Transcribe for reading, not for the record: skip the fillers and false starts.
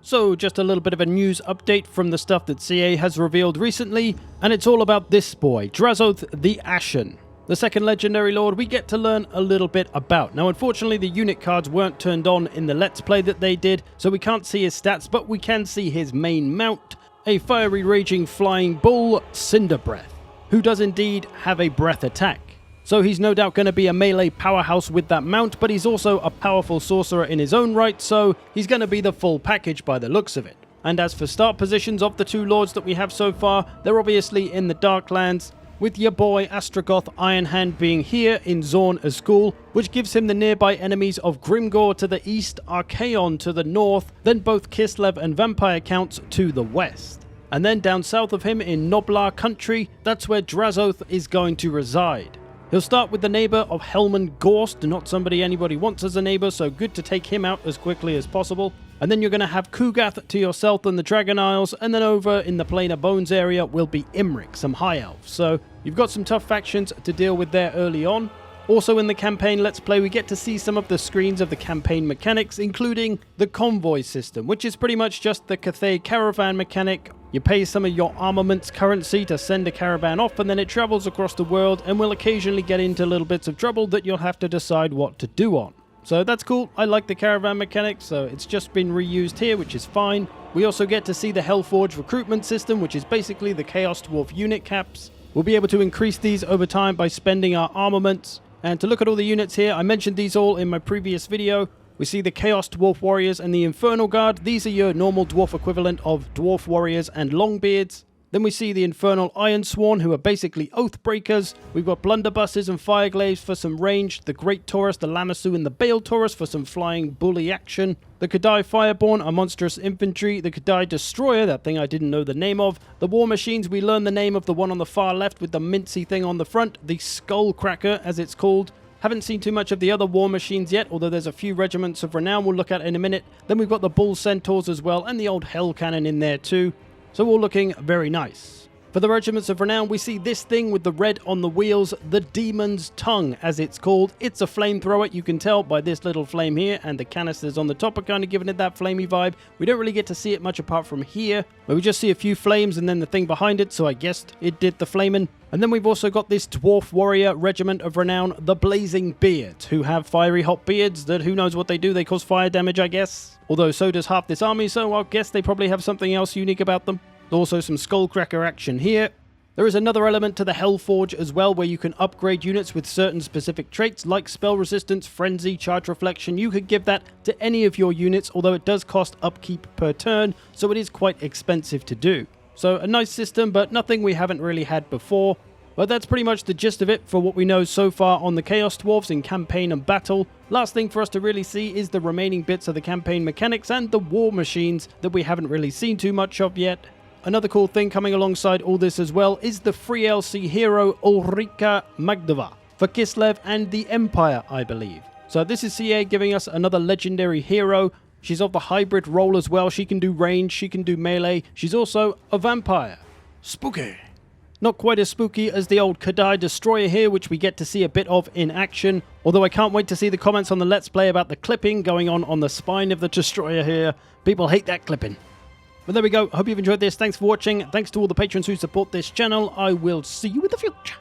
So just a little bit of a news update from the stuff that CA has revealed recently, and it's all about this boy, Drazhoath the Ashen. The second legendary lord we get to learn a little bit about. Now unfortunately the unit cards weren't turned on in the Let's Play that they did, so we can't see his stats, but we can see his main mount, a fiery raging flying bull, Cinderbreath, who does indeed have a breath attack. So he's no doubt going to be a melee powerhouse with that mount, but he's also a powerful sorcerer in his own right, so he's going to be the full package by the looks of it. And as for start positions of the two lords that we have so far, they're obviously in the Darklands, with your boy Ostrogoth Ironhand being here in Zorn Azkul, which gives him the nearby enemies of Grimgor to the east, Archaon to the north, then both Kislev and Vampire Counts to the west. And then down south of him in Noblar country, that's where Drazhoath is going to reside. He'll start with the neighbour of Helman Gorst, not somebody anybody wants as a neighbour, so good to take him out as quickly as possible. And then you're going to have Kugath to your south in the Dragon Isles, and then over in the Plain of Bones area will be Imrik, some High Elves. So you've got some tough factions to deal with there early on. Also in the campaign Let's Play, we get to see some of the screens of the campaign mechanics, including the convoy system, which is pretty much just the Cathay caravan mechanic. You pay some of your armaments currency to send a caravan off, and then it travels across the world and will occasionally get into little bits of trouble that you'll have to decide what to do on. So that's cool. I like the caravan mechanic, so it's just been reused here, which is fine. We also get to see the Hellforge recruitment system, which is basically the Chaos Dwarf unit caps. We'll be able to increase these over time by spending our armaments. And to look at all the units here, I mentioned these all in my previous video. We see the Chaos Dwarf Warriors and the Infernal Guard. These are your normal dwarf equivalent of Dwarf Warriors and Longbeards. Then we see the Infernal Ironsworn, who are basically Oathbreakers. We've got Blunderbusses and Fireglaves for some range, the Great Taurus, the Lamassu, and the Bale Taurus for some flying bully action. The Kadai Fireborn are monstrous infantry. The Kadai Destroyer, that thing I didn't know the name of. The War Machines, we learn the name of the one on the far left with the mincy thing on the front, the Skullcracker as it's called. Haven't seen too much of the other war machines yet, although there's a few regiments of renown we'll look at in a minute. Then we've got the Bull Centaurs as well, and the old Hell Cannon in there too. So all looking very nice. For the regiments of renown, we see this thing with the red on the wheels, the Demon's Tongue, as it's called. It's a flamethrower, you can tell by this little flame here, and the canisters on the top are kind of giving it that flamey vibe. We don't really get to see it much apart from here, where we just see a few flames and then the thing behind it, so I guessed it did the flaming. And then we've also got this Dwarf Warrior Regiment of Renown, the Blazing Beards, who have fiery hot beards that who knows what they do, they cause fire damage, I guess. Although so does half this army, so I guess they probably have something else unique about them. Also some Skullcracker action here. There is another element to the Hellforge as well, where you can upgrade units with certain specific traits like spell resistance, frenzy, charge reflection. You could give that to any of your units, although it does cost upkeep per turn, so it is quite expensive to do. So a nice system, but nothing we haven't really had before. But that's pretty much the gist of it for what we know so far on the Chaos Dwarfs in campaign and battle. Last thing for us to really see is the remaining bits of the campaign mechanics and the war machines that we haven't really seen too much of yet. Another cool thing coming alongside all this as well is the free LC hero Ulrika Magdova for Kislev and the Empire, I believe. So this is CA giving us another legendary hero. She's of the hybrid role as well. She can do range, she can do melee. She's also a vampire. Spooky. Not quite as spooky as the old Kadai Destroyer here, which we get to see a bit of in action. Although I can't wait to see the comments on the Let's Play about the clipping going on the spine of the Destroyer here. People hate that clipping. But there we go. Hope you've enjoyed this. Thanks for watching. Thanks to all the patrons who support this channel. I will see you in the future.